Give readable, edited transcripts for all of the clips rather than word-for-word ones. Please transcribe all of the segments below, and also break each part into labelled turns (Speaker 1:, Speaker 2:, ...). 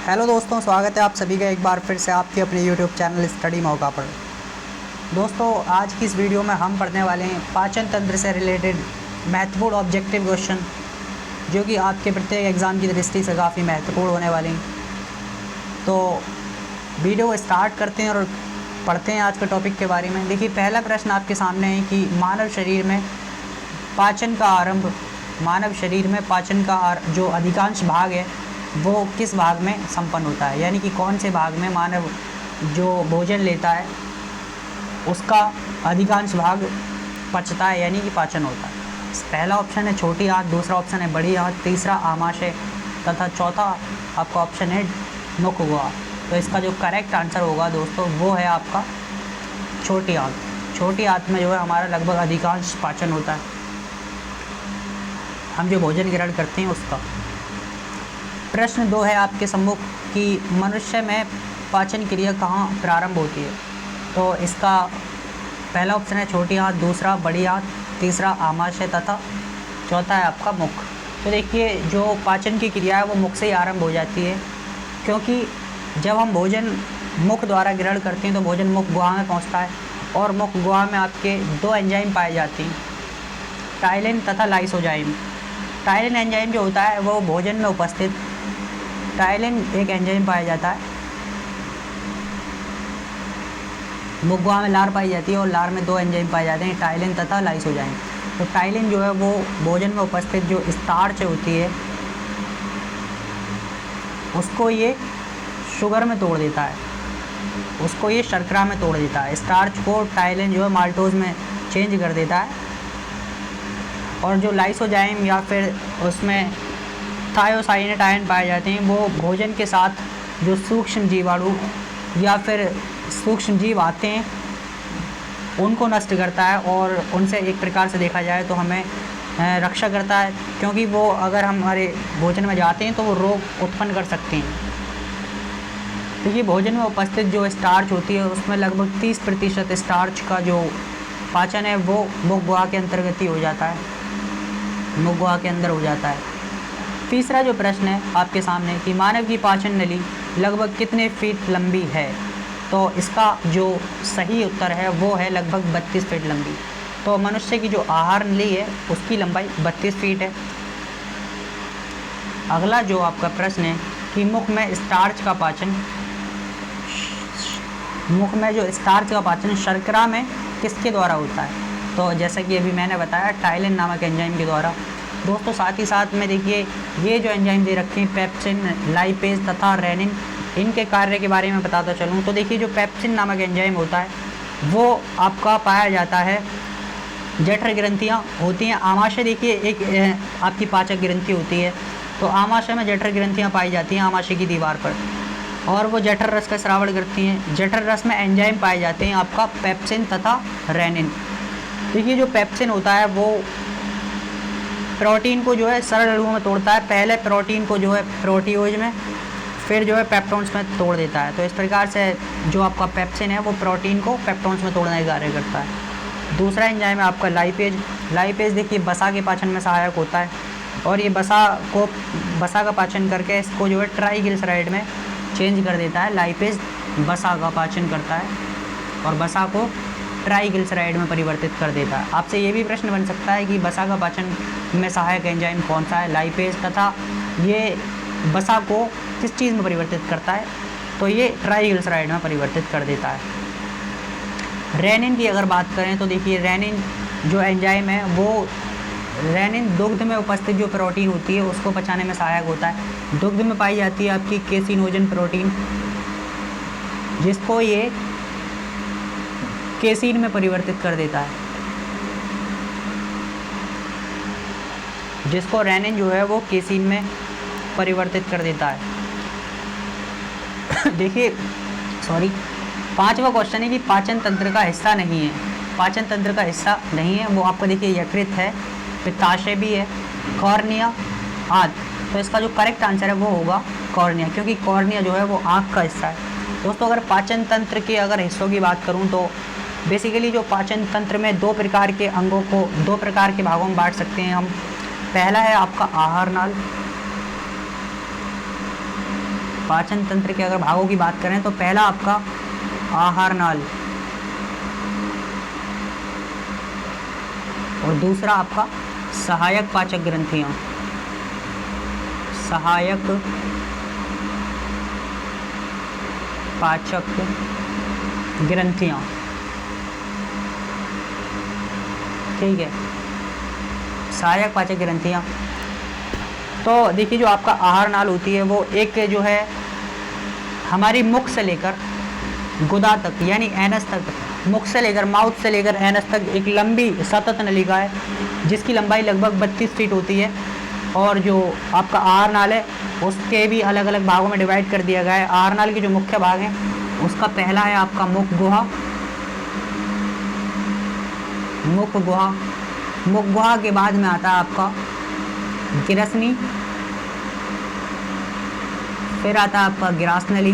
Speaker 1: Hello दोस्तों, स्वागत है आप सभी का एक बार फिर से आपके अपने यूट्यूब चैनल स्टडी मौका पर। दोस्तों, आज की इस वीडियो में हम पढ़ने वाले हैं पाचन तंत्र से रिलेटेड महत्वपूर्ण ऑब्जेक्टिव क्वेश्चन, जो कि आपके प्रत्येक एग्ज़ाम की दृष्टि से काफ़ी महत्वपूर्ण होने वाले हैं। तो वीडियो को स्टार्ट करते हैं और पढ़ते हैं आज के टॉपिक के बारे में। देखिए, पहला प्रश्न आपके सामने है कि मानव शरीर में पाचन का जो अधिकांश भाग है वो किस भाग में संपन्न होता है, यानी कि कौन से भाग में मानव जो भोजन लेता है उसका अधिकांश भाग पचता है, यानी कि पाचन होता है। पहला ऑप्शन है छोटी आंत, दूसरा ऑप्शन है बड़ी आंत, तीसरा आमाशय तथा चौथा आपका ऑप्शन है मुख गुहा। तो इसका जो करेक्ट आंसर होगा दोस्तों वो है आपका छोटी आंत। छोटी आंत में जो है हमारा लगभग अधिकांश पाचन होता है, हम जो भोजन ग्रहण करते हैं उसका। प्रश्न 2 है आपके सम्मुख कि मनुष्य में पाचन क्रिया कहाँ प्रारंभ होती है। तो इसका पहला ऑप्शन है छोटी आंत, दूसरा बड़ी आंत, तीसरा आमाशय तथा चौथा है आपका मुख। तो देखिए, जो पाचन की क्रिया है वो मुख से ही आरंभ हो जाती है, क्योंकि जब हम भोजन मुख द्वारा ग्रहण करते हैं तो भोजन मुख गुहा में पहुंचता है, और मुख गुहा में आपके 2 एंजाइम पाए जाते हैं, टाइलिन तथा लाइसोजाइम। टाइलिन एंजाइम जो होता है वो भोजन में उपस्थित टाइलिन एक एंजाइम पाया जाता है, मुख गुहा में लार पाई जाती है, और लार में 2 एंजाइम पाए जाते हैं, टाइलिन तथा लाइसोजाइम। तो टाइलिन जो है वो भोजन में उपस्थित जो स्टार्च होती है उसको ये शुगर में तोड़ देता है, उसको ये शर्करा में तोड़ देता है। स्टार्च को टाइलिन जो है माल्टोज में चेंज कर देता है, और जो लाइसोजाइम या फिर उसमें थायोसाइनेटाइन पाए जाते हैं वो भोजन के साथ जो सूक्ष्म जीवाणु या फिर सूक्ष्म जीव आते हैं उनको नष्ट करता है, और उनसे एक प्रकार से देखा जाए तो हमें रक्षा करता है, क्योंकि वो अगर हमारे भोजन में जाते हैं तो वो रोग उत्पन्न कर सकते हैं। तो ये भोजन में उपस्थित जो स्टार्च होती है उसमें लगभग 30% स्टार्च का जो पाचन है वो मुख गुहा के अंतर्गत ही हो जाता है, मुख गुहा के अंदर हो जाता है। तीसरा जो प्रश्न है आपके सामने कि मानव की पाचन नली लगभग कितने फीट लंबी है। तो इसका जो सही उत्तर है वो है लगभग 32 फीट लंबी। तो मनुष्य की जो आहार नली है उसकी लंबाई 32 फीट है। अगला जो आपका प्रश्न है कि मुख में जो स्टार्च का पाचन शर्करा में किसके द्वारा होता है। तो जैसा कि अभी मैंने बताया, टाइलिन नामक एंजाइम के द्वारा। दोस्तों, साथ ही साथ में देखिए ये जो एंजाइम दे रखे हैं पेप्सिन, लाइपेज तथा रेनिन, इनके कार्य के बारे में बताता चलूँ तो देखिए जो पेप्सिन नामक एंजाइम होता है वो आपका पाया जाता है, जठर ग्रंथियाँ होती हैं। आमाशय देखिए एक आपकी पाचक ग्रंथि होती है, तो आमाशय में जठर ग्रंथियाँ पाई जाती हैं आमाशय की दीवार पर, और वो जठर रस का स्रावण करती हैं। जठर रस में एंजाइम पाए जाते हैं आपका पेप्सिन तथा रेनिन। देखिए जो पेप्सिन होता है वो प्रोटीन को जो है सरल अणुओं में तोड़ता है, पहले प्रोटीन को जो है प्रोटीओज में, फिर जो है पेप्टोन्स में तोड़ देता है। तो इस प्रकार से जो आपका पेप्सिन है वो प्रोटीन को पेप्टोन्स में तोड़ने का कार्य करता है। दूसरा एंजाइम है आपका लाइपेज। लाइपेज देखिए बसा के पाचन में सहायक होता है, और ये बसा का पाचन करके इसको जो है ट्राइग्लिसराइड में चेंज कर देता है। लाइपेज बसा का पाचन करता है और बसा को ट्राइग्लिसराइड में परिवर्तित कर देता है। आपसे ये भी प्रश्न बन सकता है कि बसा का पाचन में सहायक एंजाइम कौन सा है, लाइपेज, तथा ये बसा को किस चीज़ में परिवर्तित करता है। तो ये ट्राइग्लिसराइड में परिवर्तित कर देता है। रेनिन की अगर बात करें तो देखिए रेनिन जो एंजाइम है वो रेनिन दुग्ध में उपस्थित जो प्रोटीन होती है उसको पचाने में सहायक होता है। दुग्ध में पाई जाती है आपकी केसिनोजन प्रोटीन, जिसको ये केसीन में परिवर्तित कर देता है, जिसको रेनिन जो है वो केसीन में परिवर्तित कर देता है। देखिए पांचवा क्वेश्चन है कि पाचन तंत्र का हिस्सा नहीं है। पाचन तंत्र का हिस्सा नहीं है वो आपको देखिए यकृत है, पित्ताशय भी है, कॉर्निया, आंत। तो इसका जो करेक्ट आंसर है वो होगा कॉर्निया, क्योंकि कॉर्निया जो है वो आँख का हिस्सा है। दोस्तों, अगर पाचन तंत्र के अगर हिस्सों की बात करूँ तो बेसिकली जो पाचन तंत्र में 2 प्रकार के अंगों को 2 प्रकार के भागों में बांट सकते हैं हम। पहला है आपका आहार नाल, पाचन तंत्र के अगर भागों की बात करें तो पहला आपका आहार नाल और दूसरा आपका सहायक पाचक ग्रंथियां, सहायक पाचक ग्रंथियां। ठीक है, सहायक पाचक ग्रंथियां। तो देखिए जो आपका आहार नाल होती है वो एक जो है हमारी मुख से लेकर गुदा तक यानी एनस तक, मुख से लेकर माउथ से लेकर एनस तक एक लंबी सतत नलिका है जिसकी लंबाई लगभग 32 फीट होती है। और जो आपका आहार नाल है उसके भी अलग अलग भागों में डिवाइड कर दिया गया है। आहार नाल के जो मुख्य भाग हैं उसका पहला है आपका मुख गुहा। मुख गुहा, मुख गुहा के बाद में आता है आपका गिरसनी, फिर आता है आपका गिरासनली,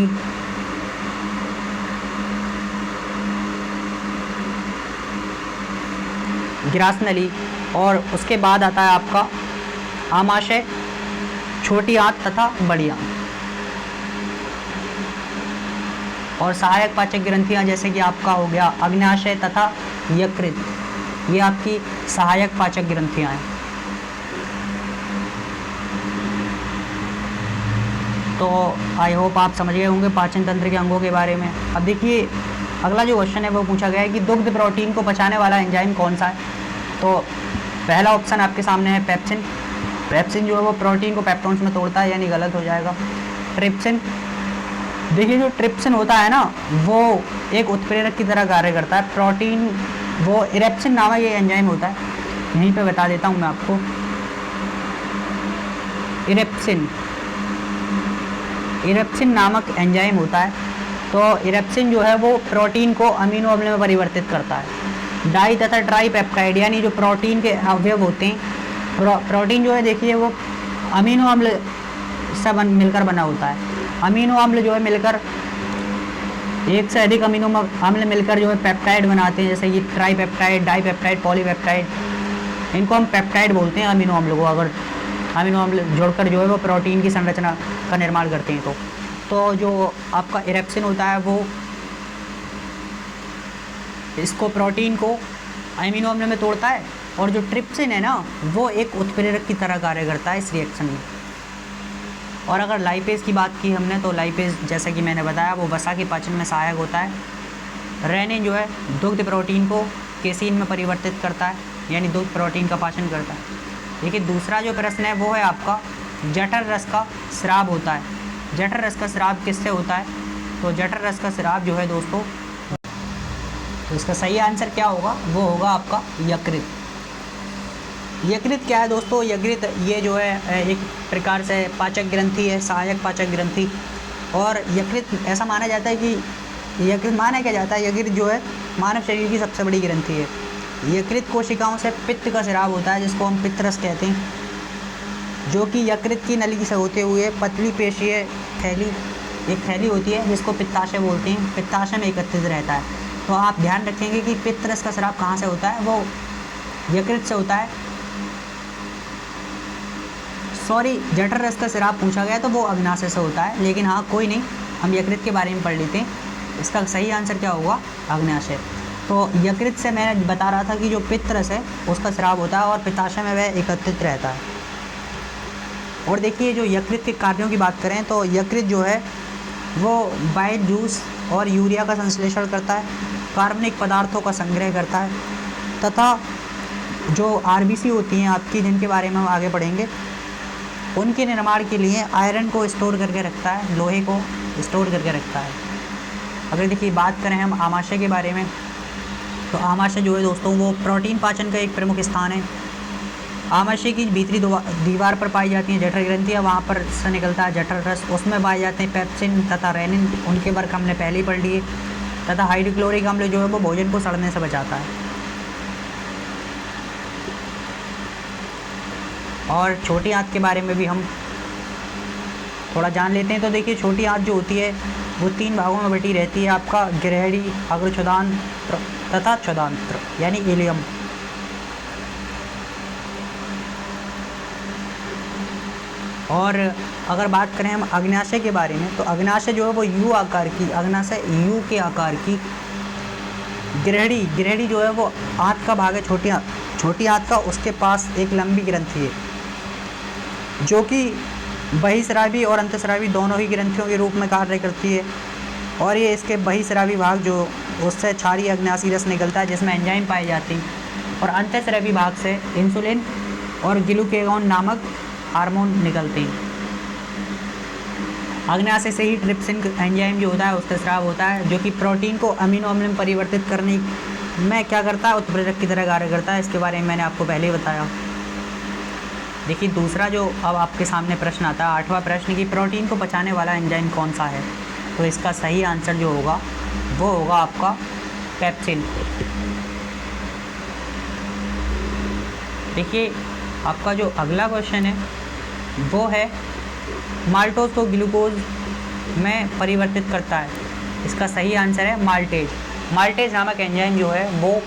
Speaker 1: गिरासनली, और उसके बाद आता है आपका आमाशय, छोटी आंत तथा बड़ी आंत। और सहायक पाचक ग्रंथियां जैसे कि आपका हो गया अग्न्याशय तथा यकृत, ये आपकी सहायक पाचक ग्रंथियां हैं। तो आई होप आप समझ गए होंगे पाचन तंत्र के अंगों के बारे में। अब देखिए अगला जो क्वेश्चन है वो पूछा गया है कि दुग्ध प्रोटीन को पचाने वाला एंजाइम कौन सा है। तो पहला ऑप्शन आपके सामने है पेप्सिन। पेप्सिन जो है वो प्रोटीन को पेप्टोन्स में तोड़ता है, यानी गलत हो जाएगा। ट्रिप्सिन, देखिए जो ट्रिप्सिन होता है ना वो एक उत्प्रेरक की तरह कार्य करता है। प्रोटीन वो इरेप्सिन नामक ये एंजाइम होता है, यहीं पे बता देता हूँ मैं आपको। इरेप्सिन नामक एंजाइम होता है। तो इरेप्सिन जो है वो प्रोटीन को अमीनो अम्ल में परिवर्तित करता है। डाई तथा ट्राई पेप्टाइड यानी जो प्रोटीन के अवयव होते हैं, प्रोटीन जो है देखिए वो अमीनो अम्ल से मिलकर बना होता है। अमीनो अम्ल जो है मिलकर एक से अधिक अमीनो अम्ल मिलकर जो है पेप्टाइड बनाते हैं, जैसे कि tripeptide, dipeptide, polypeptide, इनको हम पेप्टाइड बोलते हैं अमीनो अम्ल को। अगर अमीनो अम्ल जोड़कर जो है वो प्रोटीन की संरचना का निर्माण करते हैं। तो जो आपका इरेप्सिन होता है वो इसको प्रोटीन को अमीनो अम्ल में तोड़ता है। और जो ट्रिप्सिन है ना वो एक उत्प्रेरक की तरह कार्य करता है इस रिएक्शन में। और अगर लाइपेज की बात की हमने तो लाइपेज जैसा कि मैंने बताया वो वसा के पाचन में सहायक होता है। रेनिन जो है दुग्ध प्रोटीन को केसीन में परिवर्तित करता है, यानी दुग्ध प्रोटीन का पाचन करता है। देखिए दूसरा जो प्रश्न है वो है आपका जठर रस का स्राव होता है। जठर रस का स्राव किससे होता है? तो जठर रस का स्राव जो है दोस्तों, तो इसका सही आंसर क्या होगा? वो होगा आपका यकृत। यकृत क्या है दोस्तों? यकृत ये जो है एक प्रकार से पाचक ग्रंथि है, सहायक पाचक ग्रंथि। और यकृत ऐसा माना जाता है कि यकृत माना क्या जाता है, यकृत जो है मानव शरीर की सबसे बड़ी ग्रंथि है। यकृत कोशिकाओं से पित्त का स्राव होता है जिसको हम पित्तरस कहते हैं, जो कि यकृत की नली से होते हुए पतली पेशीय थैली, एक थैली होती है जिसको पित्ताशय बोलते हैं, पित्ताशय में एकत्रित रहता है। तो आप ध्यान रखेंगे कि पित्तरस का स्राव कहाँ से होता है? वो यकृत से होता है। सॉरी, जठर रस का स्राव पूछा गया तो वो अग्नाशय से होता है, लेकिन हाँ कोई नहीं, हम यकृत के बारे में पढ़ लेते हैं। इसका सही आंसर क्या होगा? अग्नाशय। तो यकृत से मैं बता रहा था कि जो पित्तरस है उसका स्राव होता है और पित्ताशय में वह एकत्रित रहता है। और देखिए जो यकृत के कार्यों की बात करें तो यकृत जो है वो बाइल जूस और यूरिया का संश्लेषण करता है, कार्बनिक पदार्थों का संग्रह करता है, तथा जो आरबीसी होती हैं आपकी, जिनके बारे में हम आगे पढ़ेंगे, उनके निर्माण के लिए आयरन को स्टोर करके रखता है, लोहे को स्टोर करके रखता है। अगर देखिए बात करें हम आमाशय के बारे में, तो आमाशय जो है दोस्तों वो प्रोटीन पाचन का एक प्रमुख स्थान है। आमाशय की भीतरी दीवार पर पाई जाती हैं जठर ग्रंथियाँ, वहाँ पर से निकलता है जठर रस, उसमें पाए जाते हैं पेप्सिन तथा रेनिन, उनके वर्क हमने पहले ही पढ़ लिए। तथा हाइड्रोक्लोरिक अम्ल जो है वो भोजन को सड़ने से बचाता है। और छोटी आंत के बारे में भी हम थोड़ा जान लेते हैं। तो देखिए छोटी आंत जो होती है वो 3 भागों में बटी रहती है, आपका गिरहड़ी, अग्रछुदांत्र तथा छुदांत्र यानी इलियम। और अगर बात करें हम अग्न्याशय के बारे में, तो अग्न्याशय जो है वो यू आकार की, अग्न्याशय यू के आकार की गिरहड़ी जो है वो हाथ का भाग है, छोटी हाथ का, उसके पास एक लंबी ग्रंथि है जो कि बहिस्रावी और अंतस्रावी दोनों ही ग्रंथियों के रूप में कार्य करती है। और ये इसके बहिस्रावी भाग जो उससे क्षारीय अग्न्याशी रस निकलता है जिसमें एंजाइम पाई जाती है, और अंतस्रावी भाग से इंसुलिन और ग्लूकेगॉन नामक हार्मोन निकलते हैं। अग्न्याशय से ही ट्रिप्सिन एंजाइम जो होता है उसका स्राव होता है, जो कि प्रोटीन को अमीनो अम्ल में परिवर्तित करने में क्या करता है, उत्प्रेरक की तरह कार्य करता है। इसके बारे में मैंने आपको पहले ही बताया। देखिए दूसरा जो अब आपके सामने प्रश्न आता है, 8वां प्रश्न, कि प्रोटीन को पचाने वाला एंजाइम कौन सा है। तो इसका सही आंसर जो होगा वो होगा आपका पेप्सिन। देखिए आपका जो अगला क्वेश्चन है वो है माल्टोज को ग्लूकोज में परिवर्तित करता है। इसका सही आंसर है माल्टेज। माल्टेज नामक एंजाइम जो है वो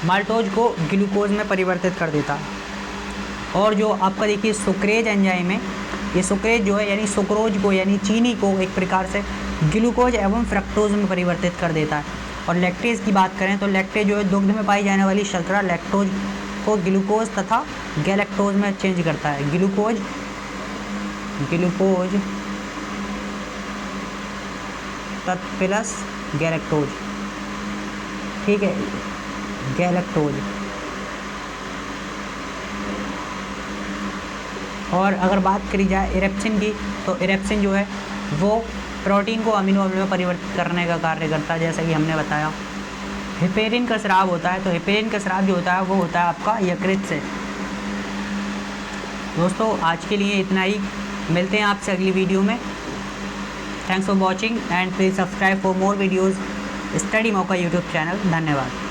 Speaker 1: माल्टोज को ग्लूकोज में परिवर्तित कर देता है। और जो आपका देखिए सुक्रेज एंजाइम है, ये सुक्रेज जो है यानी सुक्रोज को यानी चीनी को एक प्रकार से ग्लूकोज एवं फ्रक्टोज में परिवर्तित कर देता है। और लैक्टेज की बात करें तो लैक्टेज जो है दुग्ध में पाई जाने वाली शर्करा लैक्टोज को ग्लूकोज तथा गैलेक्टोज में चेंज करता है। ग्लूकोज प्लस गैलेक्टोज, ठीक है, गैलेक्टोज। और अगर बात करी जाए इरेप्सिन की, तो इरेप्सिन जो है वो प्रोटीन को अमीनो अम्ल में परिवर्तित करने का कार्य करता है, जैसा कि हमने बताया। हिपेरिन का स्राव होता है, तो हिपेरिन का स्राव जो होता है वो होता है आपका यकृत से। दोस्तों आज के लिए इतना ही, मिलते हैं आपसे अगली वीडियो में। Thanks for watching and please subscribe for more videos study मौका यूट्यूब चैनल। धन्यवाद।